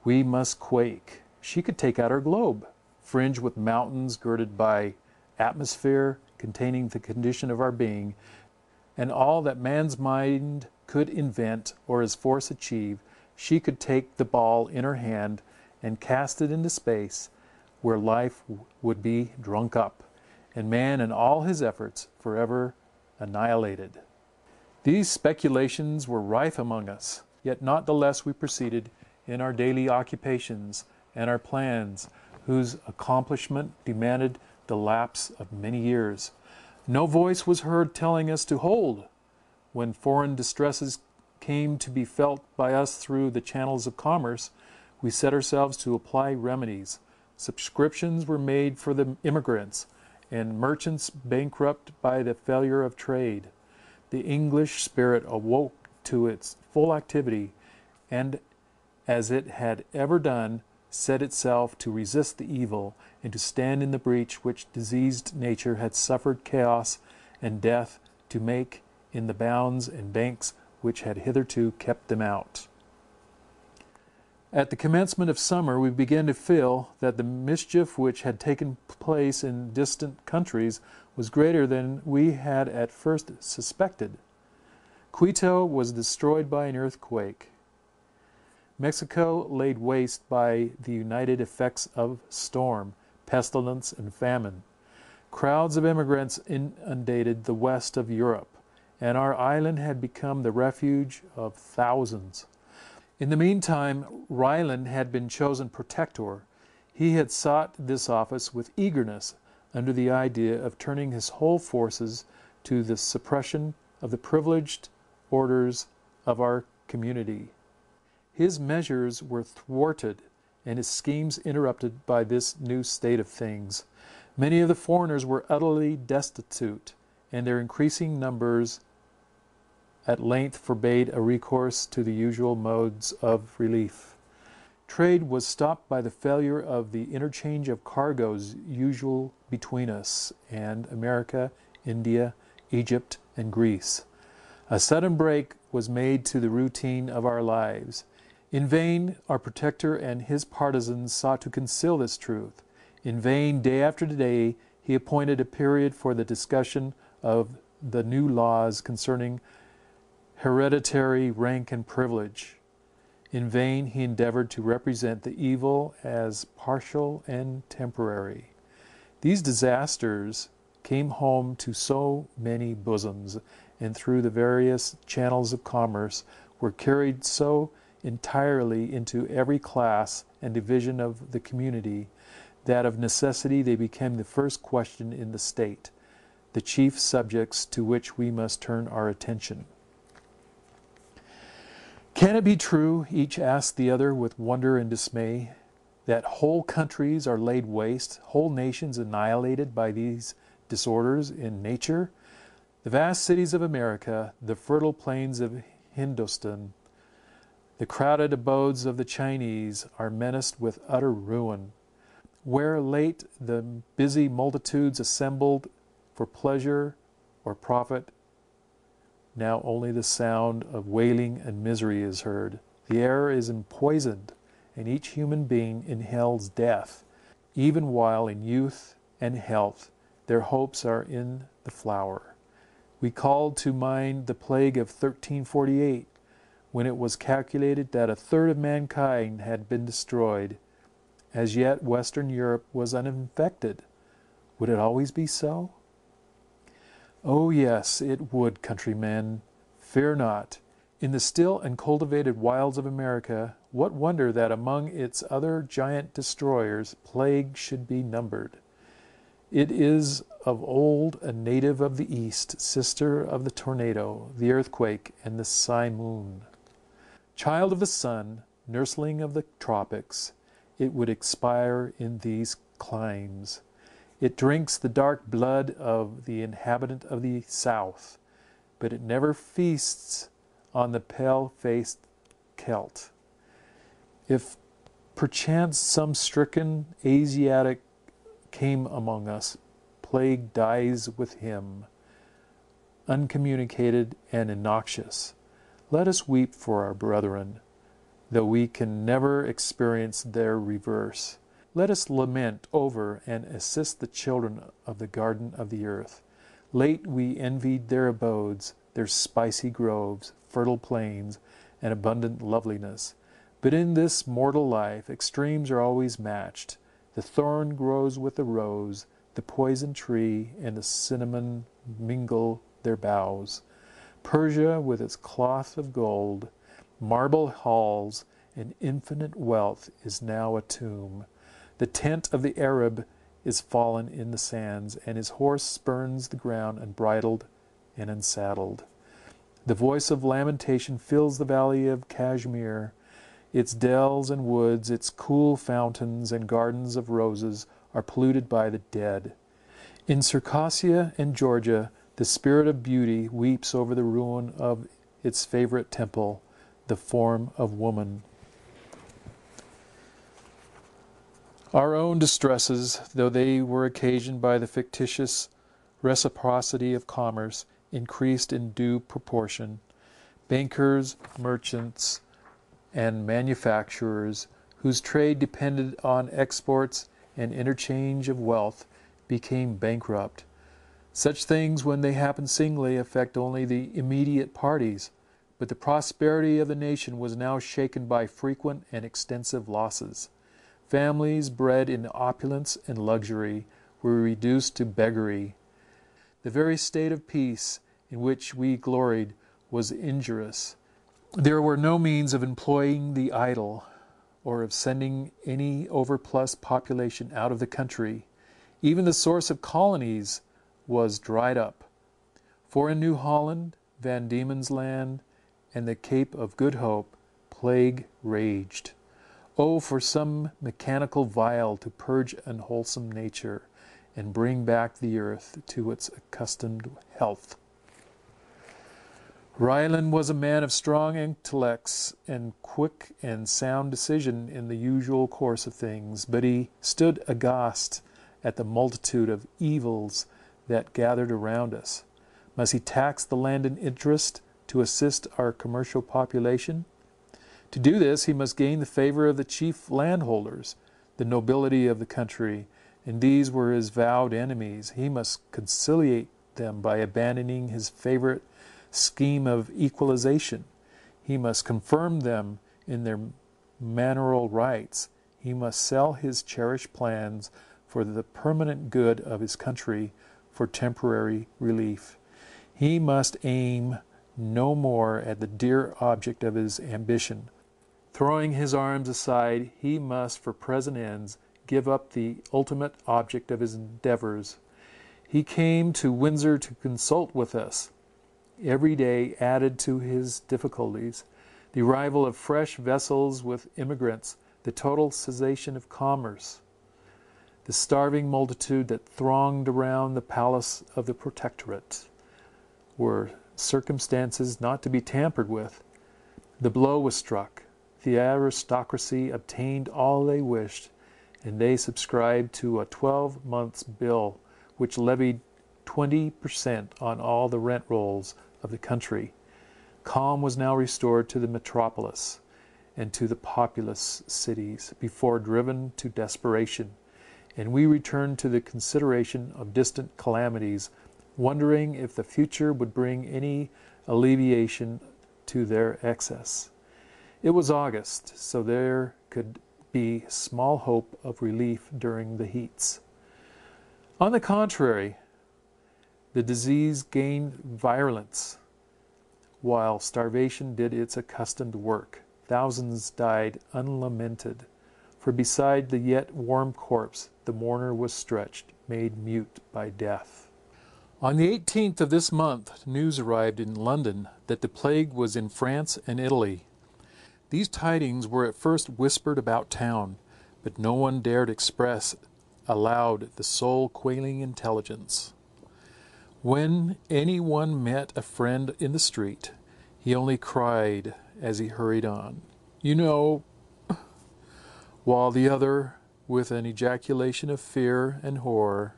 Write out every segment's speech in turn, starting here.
We must quake. She could take out our globe, fringed with mountains girded by atmosphere containing the condition of our being, and all that man's mind could invent or his force achieve. She could take the ball in her hand and cast it into space, where life would be drunk up, and man and all his efforts forever annihilated. These speculations were rife among us, yet not the less we proceeded in our daily occupations and our plans, whose accomplishment demanded the lapse of many years. No voice was heard telling us to hold. When foreign distresses came to be felt by us through the channels of commerce, we set ourselves to apply remedies. Subscriptions were made for the immigrants, and merchants bankrupt by the failure of trade. The English spirit awoke to its full activity, and, as it had ever done, set itself to resist the evil and to stand in the breach which diseased nature had suffered chaos and death to make in the bounds and banks which had hitherto kept them out. At the commencement of summer we began to feel that the mischief which had taken place in distant countries was greater than we had at first suspected. Quito was destroyed by an earthquake. Mexico laid waste by the united effects of storm, pestilence, and famine. Crowds of immigrants inundated the west of Europe, and our island had become the refuge of thousands. In the meantime, Ryland had been chosen protector. He had sought this office with eagerness, under the idea of turning his whole forces to the suppression of the privileged orders of our community. His measures were thwarted, and his schemes interrupted by this new state of things. Many of the foreigners were utterly destitute, and their increasing numbers at length forbade a recourse to the usual modes of relief. Trade was stopped by the failure of the interchange of cargoes usual between us and America, India, Egypt, and Greece. A sudden break was made to the routine of our lives. In vain our protector and his partisans sought to conceal this truth. In vain, day after day, he appointed a period for the discussion of the new laws concerning hereditary rank and privilege. In vain he endeavored to represent the evil as partial and temporary. These disasters came home to so many bosoms, and through the various channels of commerce were carried so entirely into every class and division of the community, that of necessity they became the first question in the state, the chief subjects to which we must turn our attention. Can it be true, each asked the other with wonder and dismay, that whole countries are laid waste, whole nations annihilated by these disorders in nature? The vast cities of America, the fertile plains of Hindostan, the crowded abodes of the Chinese are menaced with utter ruin. Where late the busy multitudes assembled for pleasure or profit, now only the sound of wailing and misery is heard. The air is empoisoned, and each human being inhales death. Even while in youth and health, their hopes are in the flower. We called to mind the plague of 1348, when it was calculated that a third of mankind had been destroyed. As yet, Western Europe was uninfected. Would it always be so? Oh yes, it would, countrymen. Fear not. In the still and cultivated wilds of America, what wonder that among its other giant destroyers, plague should be numbered. It is of old a native of the East, sister of the tornado, the earthquake, and the simoon. Child of the sun, nursling of the tropics, it would expire in these climes. It drinks the dark blood of the inhabitant of the South, but it never feasts on the pale-faced Celt. If perchance some stricken Asiatic came among us, plague dies with him, uncommunicated and innoxious. Let us weep for our brethren. though we can never experience their reverse. Let us lament over and assist the children of the garden of the earth. Late we envied their abodes, their spicy groves, fertile plains, and abundant loveliness. But in this mortal life, extremes are always matched. The thorn grows with the rose, the poison tree and the cinnamon mingle their boughs. Persia, with its cloth of gold, marble halls, and infinite wealth, is now a tomb. The tent of the Arab is fallen in the sands, and his horse spurns the ground unbridled and unsaddled. The voice of lamentation fills the valley of Kashmir. Its dells and woods, its cool fountains and gardens of roses are polluted by the dead. In Circassia and Georgia, the spirit of beauty weeps over the ruin of its favorite temple, the form of woman. Our own distresses, though they were occasioned by the fictitious reciprocity of commerce, increased in due proportion. Bankers, merchants, and manufacturers, whose trade depended on exports and interchange of wealth, became bankrupt. Such things, when they happen singly, affect only the immediate parties, but the prosperity of the nation was now shaken by frequent and extensive losses. Families bred in opulence and luxury were reduced to beggary. The very state of peace in which we gloried was injurious. There were no means of employing the idle, or of sending any overplus population out of the country. Even the source of colonies was dried up. For in New Holland, Van Diemen's Land, and the Cape of Good Hope, plague raged. Oh, for some mechanical vial to purge unwholesome nature and bring back the earth to its accustomed health. Ryland was a man of strong intellects and quick and sound decision in the usual course of things, but he stood aghast at the multitude of evils that gathered around us. Must he tax the landed interest to assist our commercial population? To do this, he must gain the favor of the chief landholders, the nobility of the country, and these were his vowed enemies. He must conciliate them by abandoning his favorite scheme of equalization. He must confirm them in their manorial rights. He must sell his cherished plans for the permanent good of his country for temporary relief. He must aim no more at the dear object of his ambition. Throwing his arms aside, he must, for present ends, give up the ultimate object of his endeavors. He came to Windsor to consult with us. Every day added to his difficulties. The arrival of fresh vessels with immigrants, the total cessation of commerce, the starving multitude that thronged around the palace of the Protectorate, were circumstances not to be tampered with. The blow was struck. The aristocracy obtained all they wished, and they subscribed to a 12-months bill which levied 20% on all the rent rolls of the country. Calm was now restored to the metropolis and to the populous cities, before driven to desperation, and we returned to the consideration of distant calamities, wondering if the future would bring any alleviation to their excess. It was August, so there could be small hope of relief during the heats. On the contrary, the disease gained virulence, while starvation did its accustomed work. Thousands died unlamented, for beside the yet warm corpse the mourner was stretched, made mute by death. On the 18th of this month, news arrived in London that the plague was in France and Italy. These tidings were at first whispered about town, but no one dared express aloud the soul-quailing intelligence. When any one met a friend in the street, he only cried as he hurried on, "You know," while the other, with an ejaculation of fear and horror,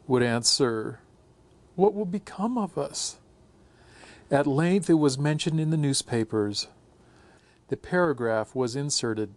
would answer, "What will become of us?" At length it was mentioned in the newspapers a paragraph was inserted